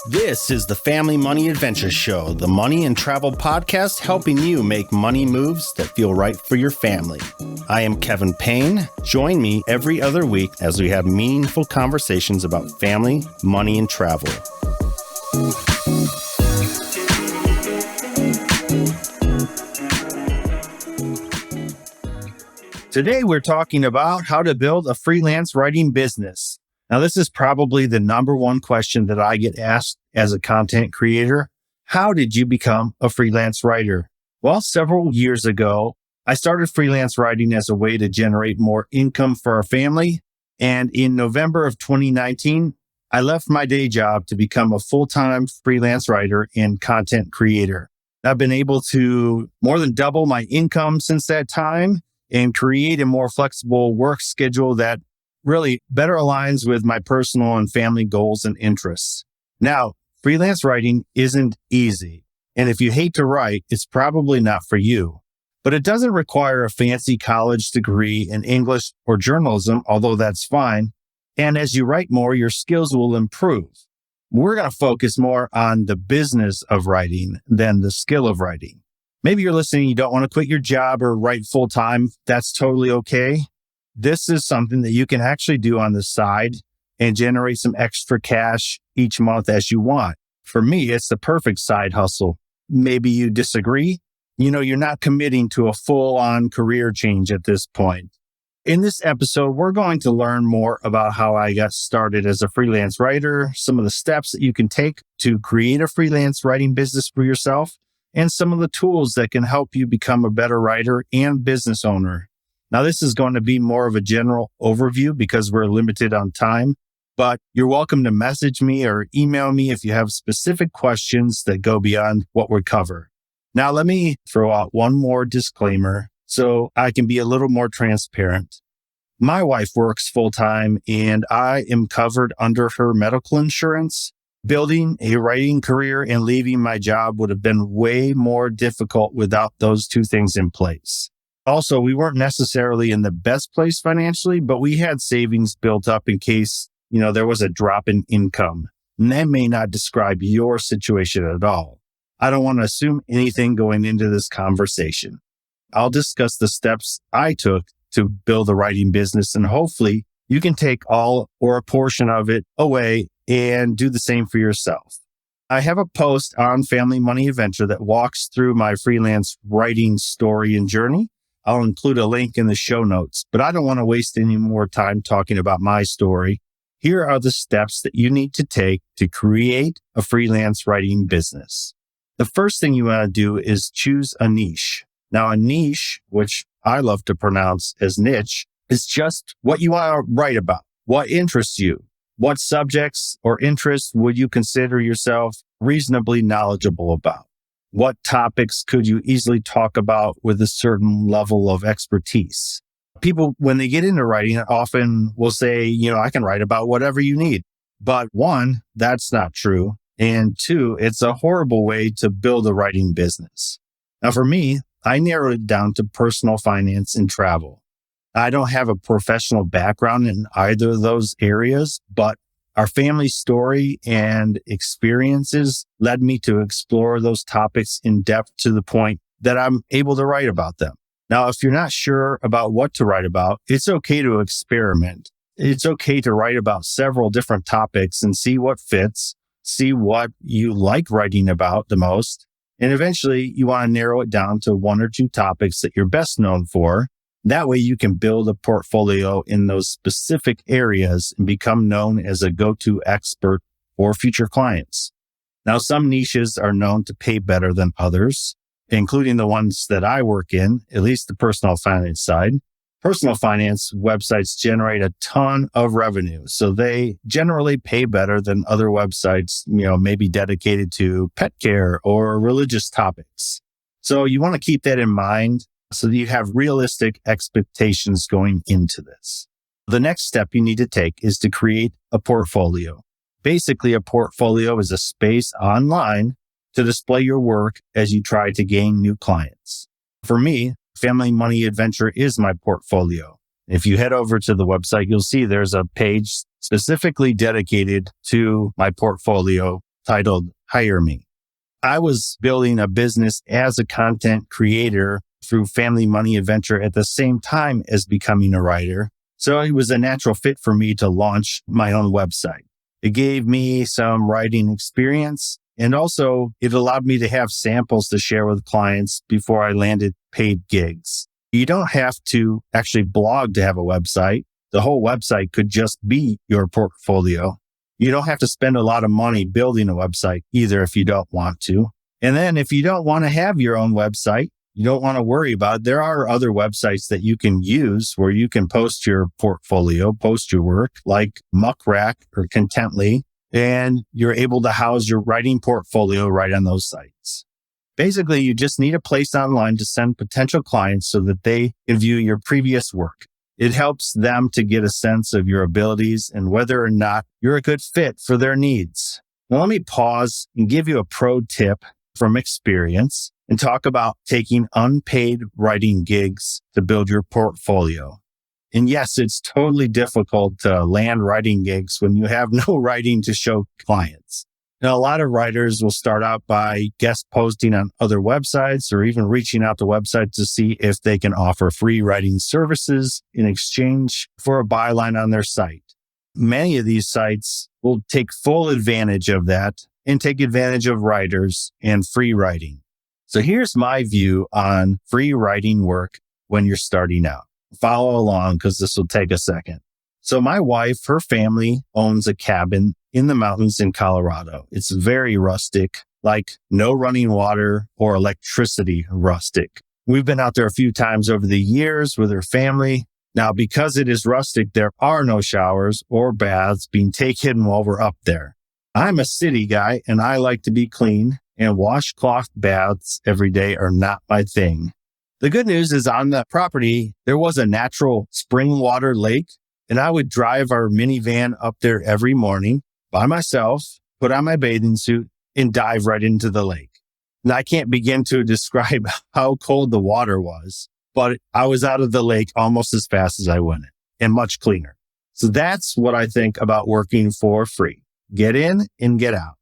This is the Family Money Adventure Show, the money and travel podcast helping you make money moves that feel right for your family. I am Kevin Payne. Join me every other week as we have meaningful conversations about family, money, and travel. Today, we're talking about how to build a freelance writing business. Now, this is probably the number one question that I get asked as a content creator. How did you become a freelance writer? Well, several years ago, I started freelance writing as a way to generate more income for our family. And in November of 2019, I left my day job to become a full-time freelance writer and content creator. I've been able to more than double my income since that time and create a more flexible work schedule that really better aligns with my personal and family goals and interests. Now, freelance writing isn't easy. And if you hate to write, it's probably not for you. But it doesn't require a fancy college degree in English or journalism, although that's fine. And as you write more, your skills will improve. We're going to focus more on the business of writing than the skill of writing. Maybe you're listening, you don't want to quit your job or write full time. That's totally okay. This is something that you can actually do on the side and generate some extra cash each month as you want. For me, it's the perfect side hustle. Maybe you disagree. You're not committing to a full-on career change at this point. In this episode, we're going to learn more about how I got started as a freelance writer, some of the steps that you can take to create a freelance writing business for yourself, and some of the tools that can help you become a better writer and business owner. Now, this is going to be more of a general overview because we're limited on time, but you're welcome to message me or email me if you have specific questions that go beyond what we cover. Now, let me throw out one more disclaimer so I can be a little more transparent. My wife works full-time and I am covered under her medical insurance. Building a writing career and leaving my job would have been way more difficult without those two things in place. Also, we weren't necessarily in the best place financially, but we had savings built up in case, there was a drop in income. And that may not describe your situation at all. I don't want to assume anything going into this conversation. I'll discuss the steps I took to build a writing business, and hopefully you can take all or a portion of it away and do the same for yourself. I have a post on Family Money Adventure that walks through my freelance writing story and journey. I'll include a link in the show notes, but I don't want to waste any more time talking about my story. Here are the steps that you need to take to create a freelance writing business. The first thing you want to do is choose a niche. Now, a niche, which I love to pronounce as niche, is just what you want to write about, what interests you, what subjects or interests would you consider yourself reasonably knowledgeable about. What topics could you easily talk about with a certain level of expertise? People, when they get into writing, often will say, I can write about whatever you need. But one, that's not true. And two, it's a horrible way to build a writing business. Now, for me, I narrowed it down to personal finance and travel. I don't have a professional background in either of those areas, but our family story and experiences led me to explore those topics in depth to the point that I'm able to write about them. Now, if you're not sure about what to write about, it's okay to experiment. It's okay to write about several different topics and see what fits, see what you like writing about the most. And eventually you want to narrow it down to one or two topics that you're best known for. That way you can build a portfolio in those specific areas and become known as a go-to expert for future clients. Now, some niches are known to pay better than others, including the ones that I work in, at least the personal finance side. Personal finance websites generate a ton of revenue, so they generally pay better than other websites, maybe dedicated to pet care or religious topics. So you want to keep that in mind so that you have realistic expectations going into this. The next step you need to take is to create a portfolio. Basically, a portfolio is a space online to display your work as you try to gain new clients. For me, Family Money Adventure is my portfolio. If you head over to the website, you'll see there's a page specifically dedicated to my portfolio titled Hire Me. I was building a business as a content creator through Family Money Adventure at the same time as becoming a writer. So it was a natural fit for me to launch my own website. It gave me some writing experience, and also it allowed me to have samples to share with clients before I landed paid gigs. You don't have to actually blog to have a website. The whole website could just be your portfolio. You don't have to spend a lot of money building a website either if you don't want to. And then if you don't want to have your own website, you don't want to worry about it, there are other websites that you can use where you can post your portfolio, post your work like Muckrack or Contently, and you're able to house your writing portfolio right on those sites. Basically, you just need a place online to send potential clients so that they can view your previous work. It helps them to get a sense of your abilities and whether or not you're a good fit for their needs. Now, let me pause and give you a pro tip from experience and talk about taking unpaid writing gigs to build your portfolio. And yes, it's totally difficult to land writing gigs when you have no writing to show clients. Now, a lot of writers will start out by guest posting on other websites or even reaching out to websites to see if they can offer free writing services in exchange for a byline on their site. Many of these sites will take full advantage of that and take advantage of writers and free writing. So here's my view on free writing work when you're starting out. Follow along because this will take a second. So my wife, her family owns a cabin in the mountains in Colorado. It's very rustic, like no running water or electricity rustic. We've been out there a few times over the years with her family. Now, because it is rustic, there are no showers or baths being taken while we're up there. I'm a city guy and I like to be clean, and washcloth baths every day are not my thing. The good news is on the property, there was a natural spring water lake, and I would drive our minivan up there every morning by myself, put on my bathing suit, and dive right into the lake. Now, I can't begin to describe how cold the water was, but I was out of the lake almost as fast as I went in, and much cleaner. So that's what I think about working for free. Get in and get out.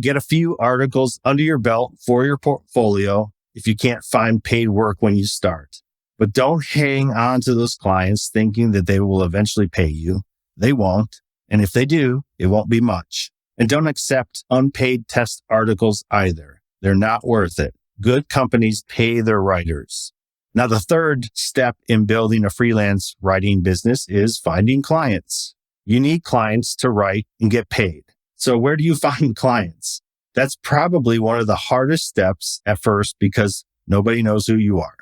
Get a few articles under your belt for your portfolio if you can't find paid work when you start. But don't hang on to those clients thinking that they will eventually pay you. They won't. And if they do, it won't be much. And don't accept unpaid test articles either. They're not worth it. Good companies pay their writers. Now, the third step in building a freelance writing business is finding clients. You need clients to write and get paid. So where do you find clients? That's probably one of the hardest steps at first because nobody knows who you are.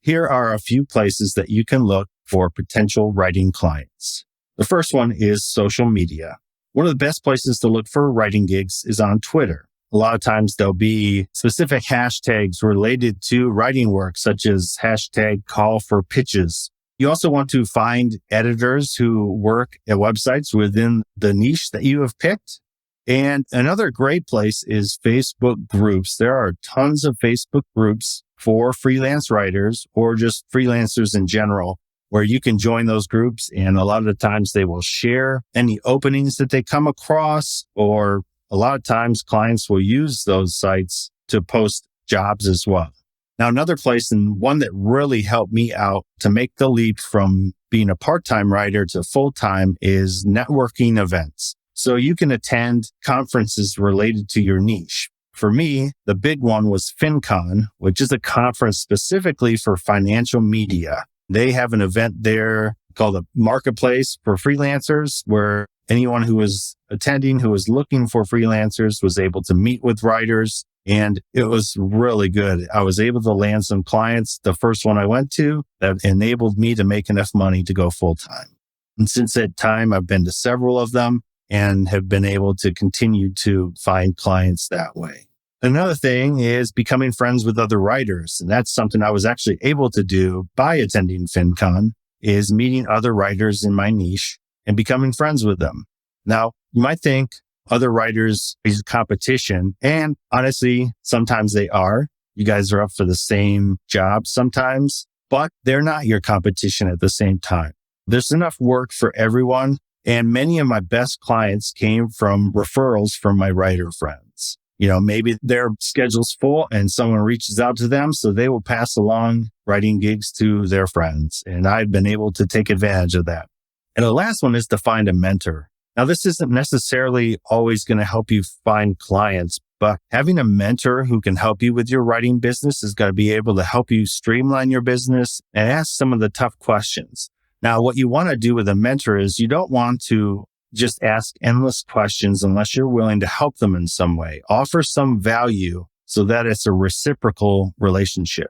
Here are a few places that you can look for potential writing clients. The first one is social media. One of the best places to look for writing gigs is on Twitter. A lot of times there'll be specific hashtags related to writing work, such as hashtag call for pitches. You also want to find editors who work at websites within the niche that you have picked. And another great place is Facebook groups. There are tons of Facebook groups for freelance writers or just freelancers in general, where you can join those groups. And a lot of the times they will share any openings that they come across, or a lot of times clients will use those sites to post jobs as well. Now, another place, and one that really helped me out to make the leap from being a part-time writer to full-time, is networking events. So you can attend conferences related to your niche. For me, the big one was FinCon, which is a conference specifically for financial media. They have an event there called a marketplace for freelancers, where anyone who was attending, who was looking for freelancers, was able to meet with writers. And it was really good. I was able to land some clients, the first one I went to, that enabled me to make enough money to go full time. And since that time, I've been to several of them and have been able to continue to find clients that way. Another thing is becoming friends with other writers. And that's something I was actually able to do by attending FinCon, is meeting other writers in my niche and becoming friends with them. Now, you might think other writers is competition, and honestly, sometimes they are. You guys are up for the same job sometimes, but they're not your competition at the same time. There's enough work for everyone. And many of my best clients came from referrals from my writer friends. Maybe their schedule's full and someone reaches out to them, so they will pass along writing gigs to their friends. And I've been able to take advantage of that. And the last one is to find a mentor. Now, this isn't necessarily always going to help you find clients, but having a mentor who can help you with your writing business is going to be able to help you streamline your business and ask some of the tough questions. Now, what you want to do with a mentor is you don't want to just ask endless questions unless you're willing to help them in some way. Offer some value so that it's a reciprocal relationship.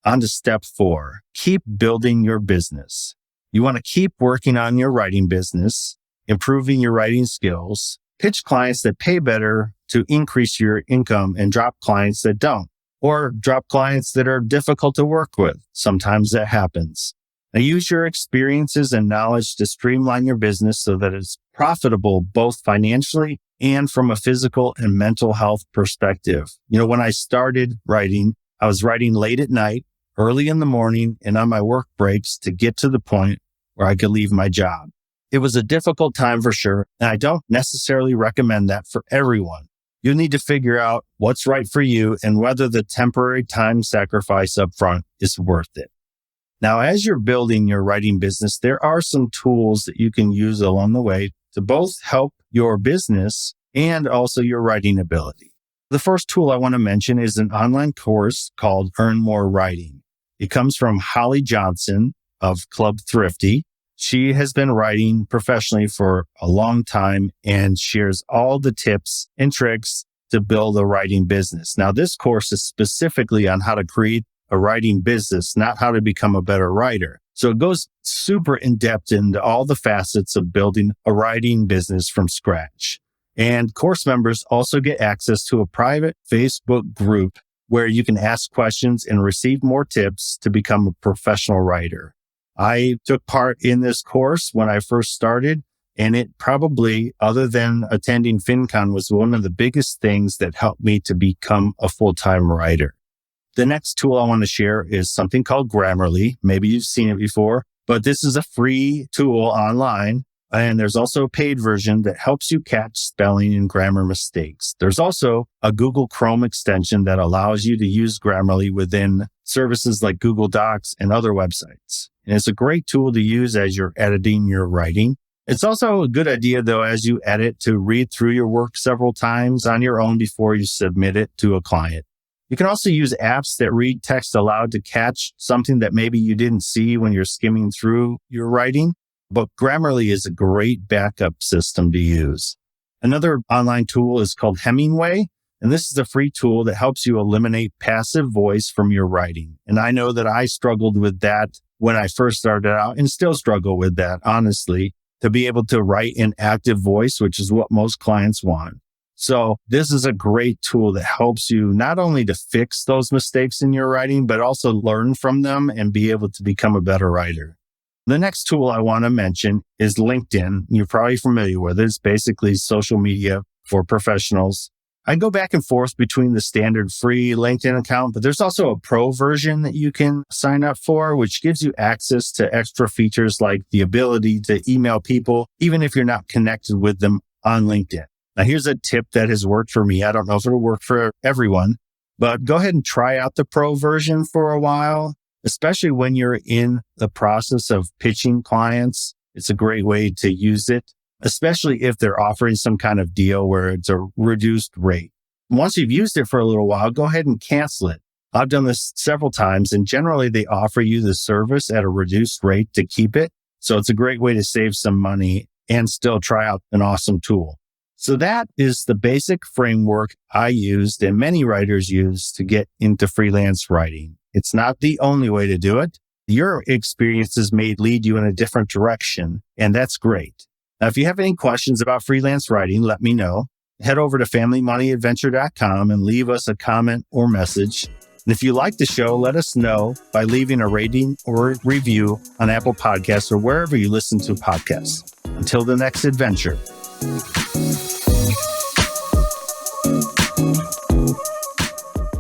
On to step 4, keep building your business. You want to keep working on your writing business, improving your writing skills, pitch clients that pay better to increase your income and drop clients that don't, or drop clients that are difficult to work with. Sometimes that happens. Now, use your experiences and knowledge to streamline your business so that it's profitable both financially and from a physical and mental health perspective. When I started writing, I was writing late at night, early in the morning, and on my work breaks to get to the point where I could leave my job. It was a difficult time for sure, and I don't necessarily recommend that for everyone. You'll need to figure out what's right for you and whether the temporary time sacrifice up front is worth it. Now, as you're building your writing business, there are some tools that you can use along the way to both help your business and also your writing ability. The first tool I want to mention is an online course called Earn More Writing. It comes from Holly Johnson of Club Thrifty. She has been writing professionally for a long time and shares all the tips and tricks to build a writing business. Now, this course is specifically on how to create a writing business, not how to become a better writer. So it goes super in depth into all the facets of building a writing business from scratch. And course members also get access to a private Facebook group where you can ask questions and receive more tips to become a professional writer. I took part in this course when I first started, and it probably, other than attending FinCon, was one of the biggest things that helped me to become a full-time writer. The next tool I want to share is something called Grammarly. Maybe you've seen it before, but this is a free tool online. And there's also a paid version that helps you catch spelling and grammar mistakes. There's also a Google Chrome extension that allows you to use Grammarly within services like Google Docs and other websites. And it's a great tool to use as you're editing your writing. It's also a good idea, though, as you edit, to read through your work several times on your own before you submit it to a client. You can also use apps that read text aloud to catch something that maybe you didn't see when you're skimming through your writing. But Grammarly is a great backup system to use. Another online tool is called Hemingway, and this is a free tool that helps you eliminate passive voice from your writing. And I know that I struggled with that when I first started out and still struggle with that, honestly, to be able to write in active voice, which is what most clients want. So this is a great tool that helps you not only to fix those mistakes in your writing, but also learn from them and be able to become a better writer. The next tool I want to mention is LinkedIn. You're probably familiar with it. It's basically social media for professionals. I go back and forth between the standard free LinkedIn account, but there's also a pro version that you can sign up for, which gives you access to extra features like the ability to email people, even if you're not connected with them on LinkedIn. Now, here's a tip that has worked for me. I don't know if it'll work for everyone, but go ahead and try out the pro version for a while, especially when you're in the process of pitching clients. It's a great way to use it, especially if they're offering some kind of deal where it's a reduced rate. Once you've used it for a little while, go ahead and cancel it. I've done this several times, and generally they offer you the service at a reduced rate to keep it. So it's a great way to save some money and still try out an awesome tool. So that is the basic framework I used and many writers use to get into freelance writing. It's not the only way to do it. Your experiences may lead you in a different direction, and that's great. Now, if you have any questions about freelance writing, let me know. Head over to FamilyMoneyAdventure.com and leave us a comment or message. And if you like the show, let us know by leaving a rating or review on Apple Podcasts or wherever you listen to podcasts. Until the next adventure.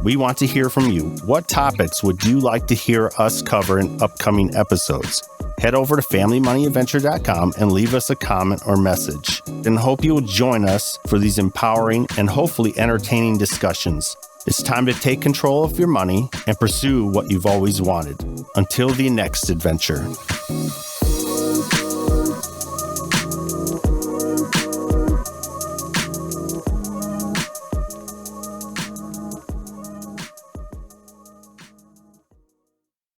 We want to hear from you. What topics would you like to hear us cover in upcoming episodes? head over to FamilyMoneyAdventure.com and leave us a comment or message. And hope you will join us for these empowering and hopefully entertaining discussions. It's time to take control of your money and pursue what you've always wanted. Until the next adventure.